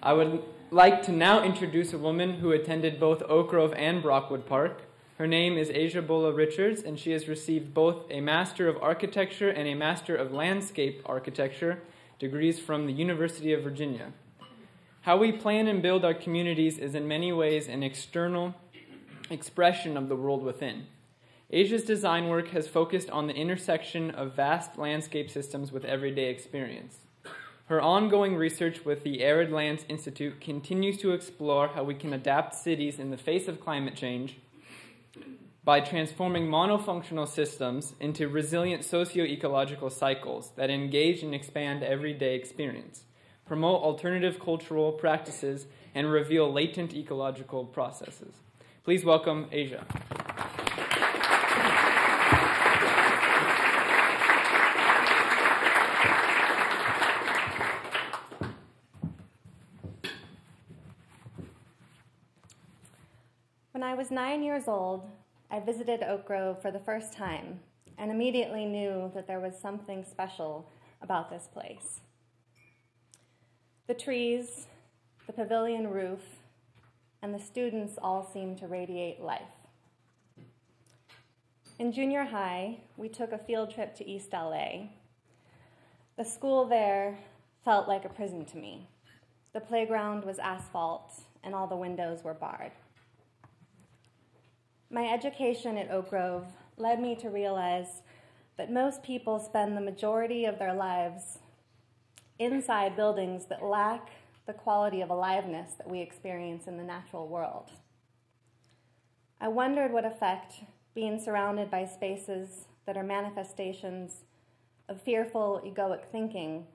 I would like to now introduce a woman who attended both Oak Grove and Brockwood Park. Her name is Asia Bulla Richards, and she has received both a Master of Architecture and a Master of Landscape Architecture degrees from the University of Virginia. How we plan and build our communities is in many ways an external expression of the world within. Asia's design work has focused on the intersection of vast landscape systems with everyday experience. Her ongoing research with the Arid Lands Institute continues to explore how we can adapt cities in the face of climate change by transforming monofunctional systems into resilient socio-ecological cycles that engage and expand everyday experience, promote alternative cultural practices, and reveal latent ecological processes. Please welcome Asia. When I was 9 years old, I visited Oak Grove for the first time and immediately knew that there was something special about this place. The trees, the pavilion roof, and the students all seemed to radiate life. In junior high, we took a field trip to East LA. The school there felt like a prison to me. The playground was asphalt and all the windows were barred. My education at Oak Grove led me to realize that most people spend the majority of their lives inside buildings that lack the quality of aliveness that we experience in the natural world. I wondered what effect being surrounded by spaces that are manifestations of fearful, egoic thinking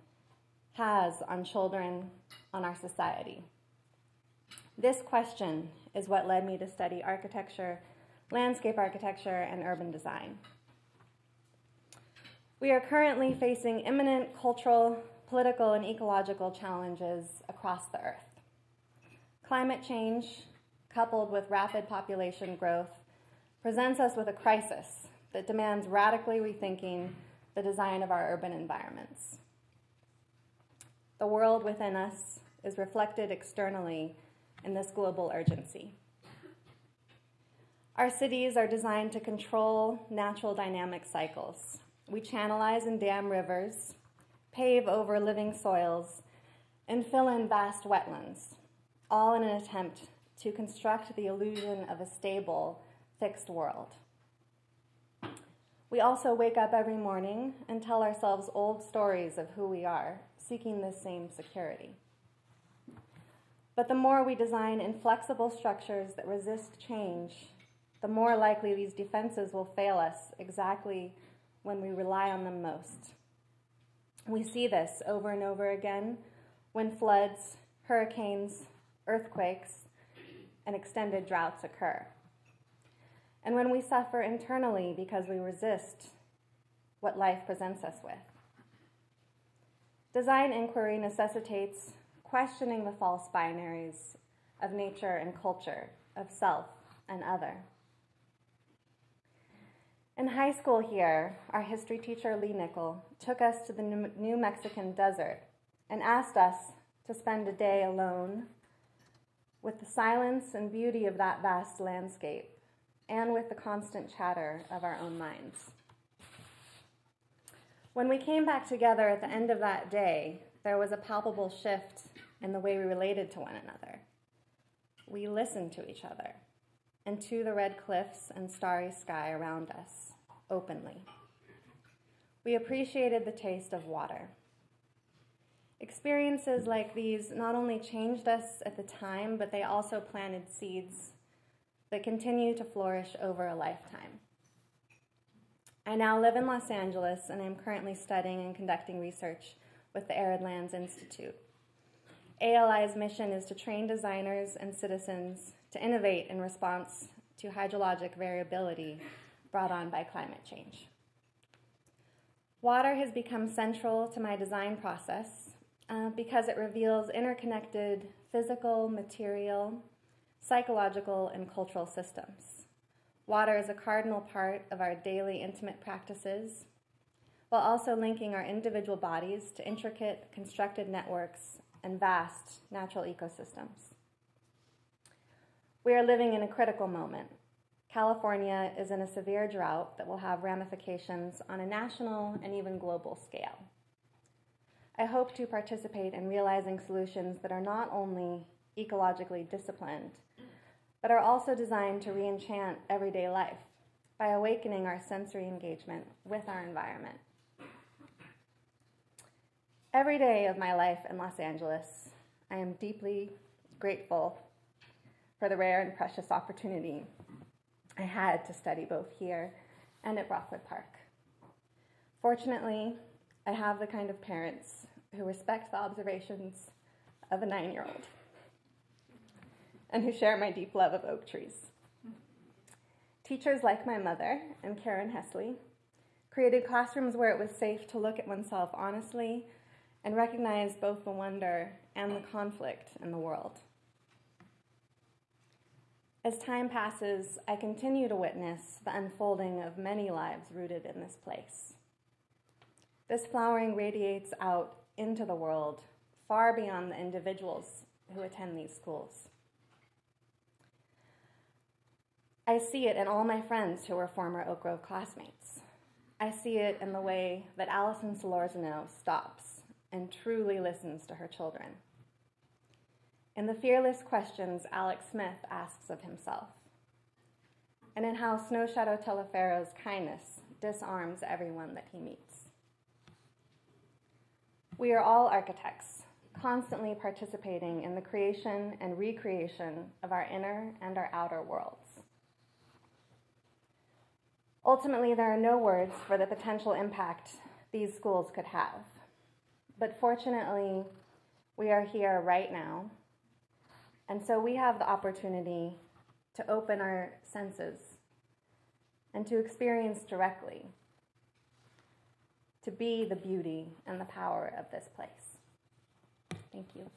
has on children, on our society. This question is what led me to study architecture, landscape architecture, and urban design. We are currently facing imminent cultural, political, and ecological challenges across the earth. Climate change, coupled with rapid population growth, presents us with a crisis that demands radically rethinking the design of our urban environments. The world within us is reflected externally in this global urgency. Our cities are designed to control natural dynamic cycles. We channelize and dam rivers, pave over living soils, and fill in vast wetlands, all in an attempt to construct the illusion of a stable, fixed world. We also wake up every morning and tell ourselves old stories of who we are, seeking this same security. But the more we design inflexible structures that resist change, the more likely these defenses will fail us exactly when we rely on them most. We see this over and over again when floods, hurricanes, earthquakes, and extended droughts occur. And when we suffer internally because we resist what life presents us with. Design inquiry necessitates questioning the false binaries of nature and culture, of self and other. In high school here, our history teacher, Lee Nickel, took us to the New Mexican desert and asked us to spend a day alone with the silence and beauty of that vast landscape and with the constant chatter of our own minds. When we came back together at the end of that day, there was a palpable shift in the way we related to one another. We listened to each other and to the red cliffs and starry sky around us, openly. We appreciated the taste of water. Experiences like these not only changed us at the time, but they also planted seeds that continue to flourish over a lifetime. I now live in Los Angeles, and I'm currently studying and conducting research with the Arid Lands Institute. ALI's mission is to train designers and citizens to innovate in response to hydrologic variability brought on by climate change. Water has become central to my design process because it reveals interconnected physical, material, psychological, and cultural systems. Water is a cardinal part of our daily intimate practices, while also linking our individual bodies to intricate constructed networks and vast natural ecosystems. We are living in a critical moment. California is in a severe drought that will have ramifications on a national and even global scale. I hope to participate in realizing solutions that are not only ecologically disciplined, but are also designed to re-enchant everyday life by awakening our sensory engagement with our environment. Every day of my life in Los Angeles, I am deeply grateful for the rare and precious opportunity I had to study both here and at Brockwood Park. Fortunately, I have the kind of parents who respect the observations of a 9-year-old and who share my deep love of oak trees. Teachers like my mother and Karen Hesley created classrooms where it was safe to look at oneself honestly and recognize both the wonder and the conflict in the world. As time passes, I continue to witness the unfolding of many lives rooted in this place. This flowering radiates out into the world, far beyond the individuals who attend these schools. I see it in all my friends who were former Oak Grove classmates. I see it in the way that Allison Solorzano stops and truly listens to her children, in the fearless questions Alex Smith asks of himself, and in how Snow Shadow Telefero's kindness disarms everyone that he meets. We are all architects, constantly participating in the creation and recreation of our inner and our outer worlds. Ultimately, there are no words for the potential impact these schools could have. But fortunately, we are here right now, and so we have the opportunity to open our senses and to experience directly, to be the beauty and the power of this place. Thank you.